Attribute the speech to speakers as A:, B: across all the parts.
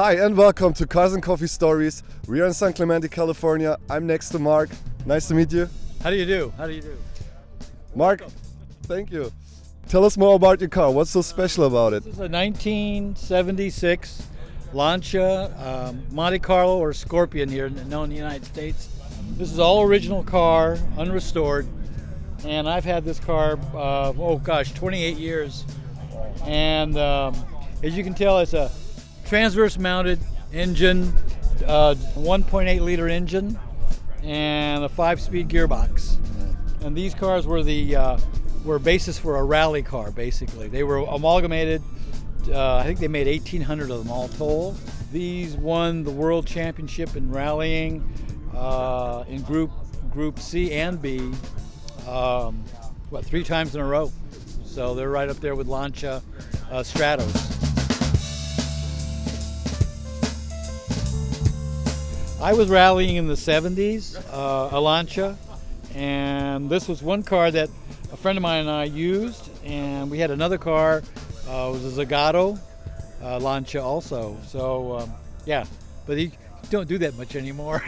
A: Hi and welcome to Cars and Coffee Stories. We are in San Clemente, California. I'm next to Marc. Nice to meet you.
B: How do you do?
A: Marc, thank you. Tell us more about your car. What's so special about it?
B: This is a 1976 Lancia Monte Carlo or Scorpion here, known in the United States. This is all original car, unrestored, and I've had this car, 28 years. And as you can tell, it's a transverse mounted engine, 1.8 liter engine, and a 5-speed gearbox. And these cars were basis for a rally car, basically. They were amalgamated. I think they made 1,800 of them all told. These won the world championship in rallying in Group C and B, 3 times in a row. So they're right up there with Lancia Stratos. I was rallying in the 70s, a Lancia, and this was one car that a friend of mine and I used, and we had another car, it was a Zagato Lancia also. So yeah, but you don't do that much anymore.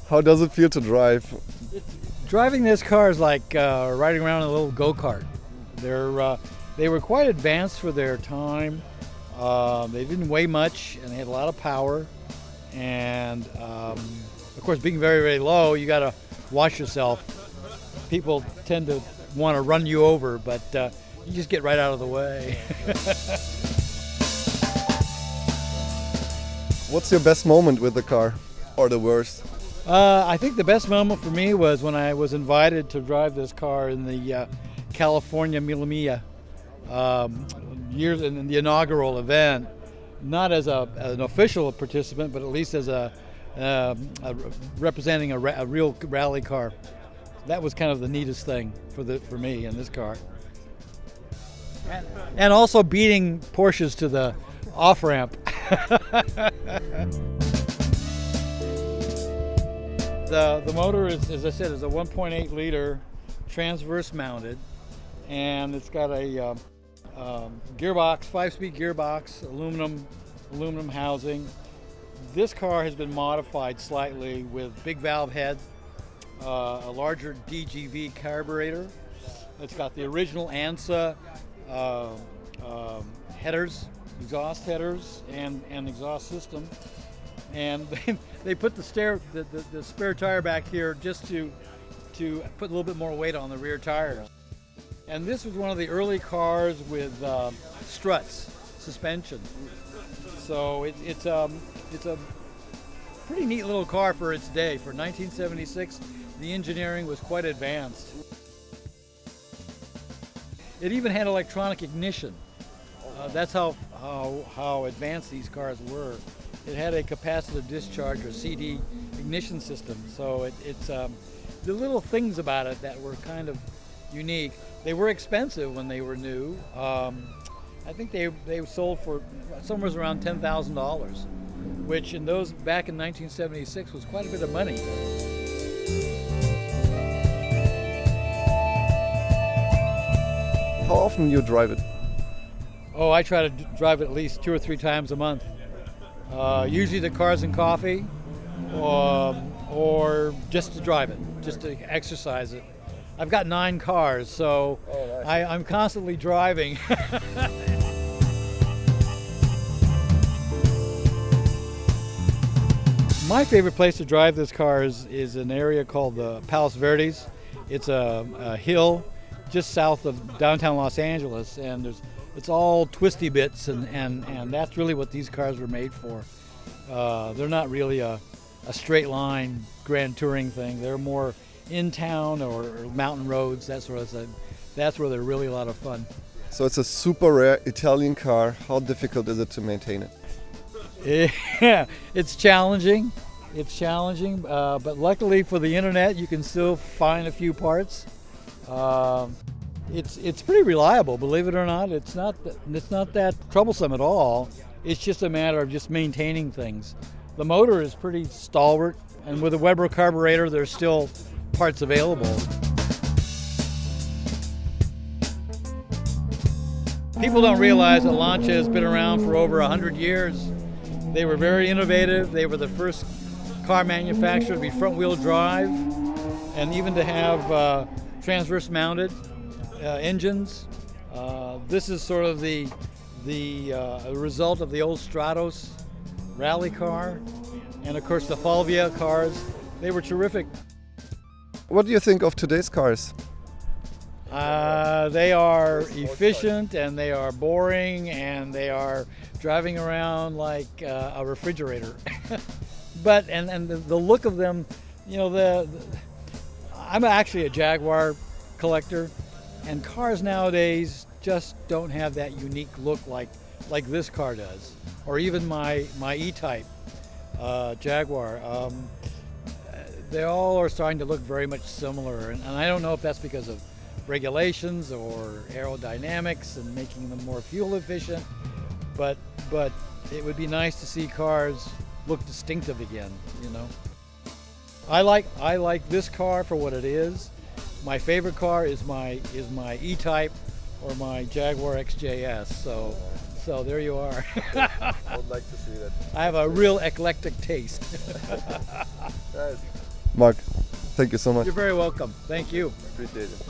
A: How does it feel to drive?
B: Driving this car is like riding around in a little go-kart. They were quite advanced for their time. They didn't weigh much, and they had a lot of power. And of course, being very, very low, you got to watch yourself. People tend to want to run you over, but you just get right out of the way.
A: What's your best moment with the car, or the worst?
B: I think the best moment for me was when I was invited to drive this car in the California Mille Miglia years in the inaugural event. Not as an official participant, but at least as a representing a real rally car. That was kind of the neatest thing for me in this car. And also beating Porsches to the off-ramp. The motor is, as I said, is a 1.8 liter transverse mounted, and it's got a gearbox, 5-speed gearbox, aluminum housing. This car has been modified slightly with big valve head, a larger DGV carburetor. It's got the original ANSA headers, exhaust headers, and exhaust system. And they put the spare tire back here just to put a little bit more weight on the rear tires. And this was one of the early cars with struts, suspension. So it's a pretty neat little car for its day. For 1976, the engineering was quite advanced. It even had electronic ignition. That's how advanced these cars were. It had a capacitive discharge or CD ignition system. So it's the little things about it that were kind of unique. They were expensive when they were new. I think they sold for somewhere around $10,000, which back in 1976 was quite a bit of money.
A: How often you drive it?
B: Oh, I try to drive it at least 2 or 3 times a month. Usually to Cars and Coffee, or just to drive it, just to exercise it. I've got 9 cars, so I'm constantly driving. My favorite place to drive this car is an area called the Palos Verdes. It's a hill just south of downtown Los Angeles, and it's all twisty bits, and that's really what these cars were made for. They're not really a straight line grand touring thing. They're more in town or mountain roads, that sort of thing. That's where they're really a lot of fun.
A: So it's a super rare Italian car. How difficult is it to maintain it?
B: Yeah, it's challenging. But luckily for the internet, you can still find a few parts. It's pretty reliable, believe it or not. It's not that troublesome at all. It's just a matter of just maintaining things. The motor is pretty stalwart, and with a Weber carburetor, there's still parts available. People don't realize that Lancia has been around for over 100 years. They were very innovative. They were the first car manufacturer to be front-wheel drive, and even to have transverse-mounted engines. This is sort of the result of the old Stratos rally car, and of course the Falvia cars. They were terrific.
A: What do you think of today's cars?
B: They are efficient, and they are boring, and they are driving around like a refrigerator. But and the look of them, you know, I'm actually a Jaguar collector, and cars nowadays just don't have that unique look like this car does, or even my E-Type Jaguar. They all are starting to look very much similar, and I don't know if that's because of regulations or aerodynamics and making them more fuel efficient, but it would be nice to see cars look distinctive again, you know. I like this car for what it is. My favorite car is my E-Type or my Jaguar XJS. So there you are.
A: I would like to see that.
B: I have a real eclectic taste.
A: Marc, thank you so much.
B: You're very welcome. Thank you.
A: Appreciate it.